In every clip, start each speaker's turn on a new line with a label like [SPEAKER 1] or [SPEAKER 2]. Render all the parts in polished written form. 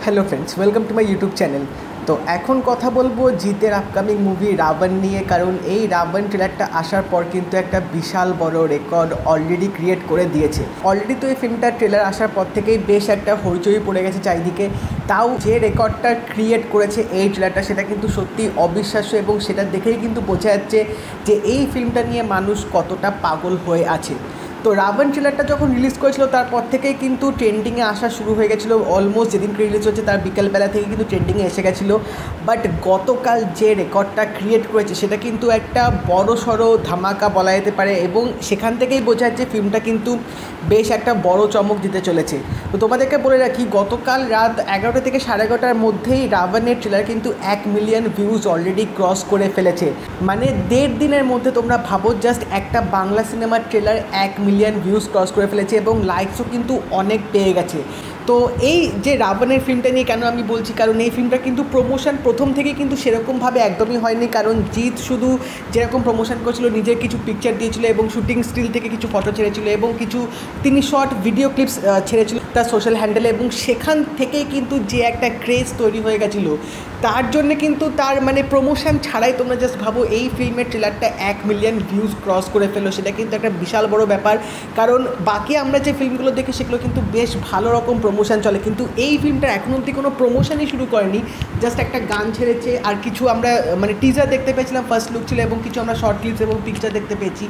[SPEAKER 1] Hello friends, welcome to my YouTube channel. তো এখন কথা বলবো জিতের আপকামিং মুভি রাবণ নিয়ে, কারণ এই রাবণ ট্রেলারটা আসার পর কিন্তু একটা বিশাল বড় রেকর্ড অলরেডি ক্রিয়েট করে দিয়েছে। অলরেডি তো এই ফিল্মটার ট্রেলার আসার পর থেকেই বেশ একটা হইচই পড়ে গেছে চারিদিকে। তাও যে রেকর্ডটা ক্রিয়েট করেছে এই ট্রেলারটা, সেটা কিন্তু সত্যি অবিশ্বাস্য এবং সেটা দেখেই কিন্তু বোঝা যাচ্ছে যে এই ফিল্মটা নিয়ে মানুষ কতটা পাগল হয়ে আছে। তো রাবণ ট্রেলারটা যখন রিলিজ করেছিল তারপর থেকেই কিন্তু ট্রেন্ডিংয়ে আসা শুরু হয়ে গেছিলো। অলমোস্ট যেদিনকে রিলিজ হচ্ছে তার বিকেলবেলা থেকে কিন্তু ট্রেন্ডিংয়ে এসে গেছিলো। বাট গতকাল যে রেকর্ডটা ক্রিয়েট করেছে সেটা কিন্তু একটা বড়সড় ধামাকা বলা যেতে পারে, এবং সেখান থেকেই বোঝা যাচ্ছে ফিল্মটা কিন্তু বেশ একটা বড় চমক দিতে চলেছে। তো তোমাদেরকে বলে রাখি, গতকাল রাত 11টা থেকে 11:30টার মধ্যেই রাবণের ট্রেলার কিন্তু 1 মিলিয়ন ভিউজ অলরেডি ক্রস করে ফেলেছে। মানে 1.5 দিনের মধ্যে তোমরা ভাবো, জাস্ট একটা বাংলা সিনেমার ট্রেলার 1 মিলিয়ন ভিউজ ক্রস করে ফেলেছে এবং লাইকসও কিন্তু অনেক পেয়ে গেছে। তো এই যে রাবণের ফিল্মটা নিয়ে কেন আমি বলছি, কারণ এই ফিল্মটা কিন্তু প্রমোশন প্রথম থেকে কিন্তু সেরকমভাবে একদমই হয়নি। কারণ জিৎ শুধু যেরকম প্রমোশন করেছিল, নিজের কিছু পিকচার দিয়েছিল এবং শুটিং স্টিল থেকে কিছু ফটো ছেড়েছিল এবং কিছু তিনি শর্ট ভিডিও ক্লিপস ছেড়েছিল তার সোশ্যাল হ্যান্ডেলে, এবং সেখান থেকেই কিন্তু যে একটা ক্রেজ তৈরি হয়ে গেছিলো, তার জন্যে কিন্তু তার মানে প্রমোশন ছাড়াই তোমরা জাস্ট ভাবো এই ফিল্মের ট্রেলারটা 1 মিলিয়ন ভিউজ ক্রস করে ফেললো। সেটা কিন্তু একটা বিশাল বড় ব্যাপার, কারণ বাকি আমরা যে ফিল্মগুলো দেখি সেগুলো কিন্তু বেশ ভালো রকম প্রমোশন চলে, কিন্তু এই ফিল্মটা এখন অবধি কোনো প্রমোশনই শুরু করেনি। জাস্ট একটা গান ছেড়েছে আর কিছু আমরা মানে টিজার দেখতে পেয়েছিলাম, ফার্স্ট লুক ছিল, এবং কিছু আমরা শর্ট ক্লিপস এবং পিকচার দেখতে পেয়েছি।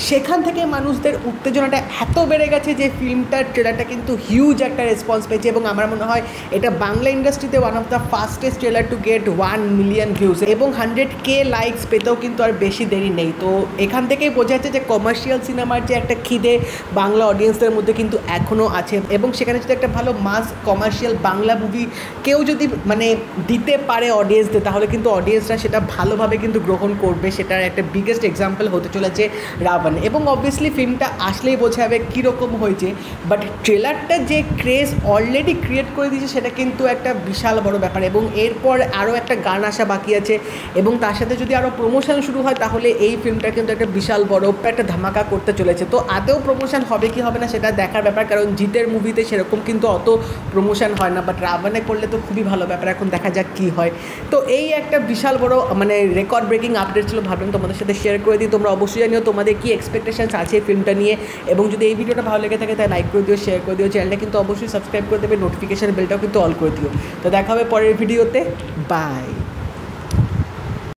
[SPEAKER 1] সেখান থেকে মানুষদের উত্তেজনাটা এত বেড়ে গেছে যে ফিল্মটার ট্রেলারটা কিন্তু হিউজ একটা রেসপন্স পেয়েছে, এবং আমার মনে হয় এটা বাংলা ইন্ডাস্ট্রিতে one of the fastest trailer to get 1 million views, এবং 100K লাইকস পেতেও কিন্তু আর বেশি দেরি নেই। তো এখান থেকেই বোঝা যাচ্ছে যে কমার্শিয়াল সিনেমার যে একটা খিদে বাংলা অডিয়েন্সদের মধ্যে কিন্তু এখনও আছে, এবং সেখানে যদি একটা ভালো মাস কমার্শিয়াল বাংলা মুভি কেউ যদি মানে দিতে পারে অডিয়েন্সদের, তাহলে কিন্তু অডিয়েন্সরা সেটা ভালোভাবে কিন্তু গ্রহণ করবে। সেটার একটা বিগেস্ট এক্সাম্পল হতে চলেছে রাবণ, এবং অবভিয়াসলি ফিল্মটা আসলেই বোঝা যাবে কীরকম হয়েছে। বাট ট্রেলারটা যে ক্রেজ অলরেডি ক্রিয়েট করে দিয়েছে সেটা কিন্তু একটা বিশাল বড় ব্যাপার, এবং এরপর আরও একটা গান আসা বাকি আছে, এবং তার সাথে যদি আরও প্রমোশন শুরু হয় তাহলে এই ফিল্মটা কিন্তু একটা বিশাল বড় একটা ধামাকা করতে চলেছে। তো আদৌ প্রমোশন হবে কি হবে না সেটা দেখার ব্যাপার, কারণ জিতের মুভিতে সেরকম কিন্তু অত প্রমোশন হয় না, বাট রাবণে করলে তো খুবই ভালো ব্যাপার। এখন দেখা যাক কী হয়। তো এই একটা বিশাল বড় মানে রেকর্ড ব্রেকিং আপডেট ছিল, ভাবলাম তোমাদের সাথে শেয়ার করে দিই। তোমরা অবশ্যই জানিও তোমাদের কী এক্সপেকটেশনস আছে এই ফিল্মটা নিয়ে, এবং যদি এই ভিডিওটা ভালো লেগে থাকে তাই লাইক করে দিও, শেয়ার করে দিও, চ্যানেলটা কিন্তু অবশ্যই সাবস্ক্রাইব করে দেবে, নোটিফিকেশন বেলটাও কিন্তু অল করে দিও। তো দেখা হবে পরের ভিডিওতে, বাই।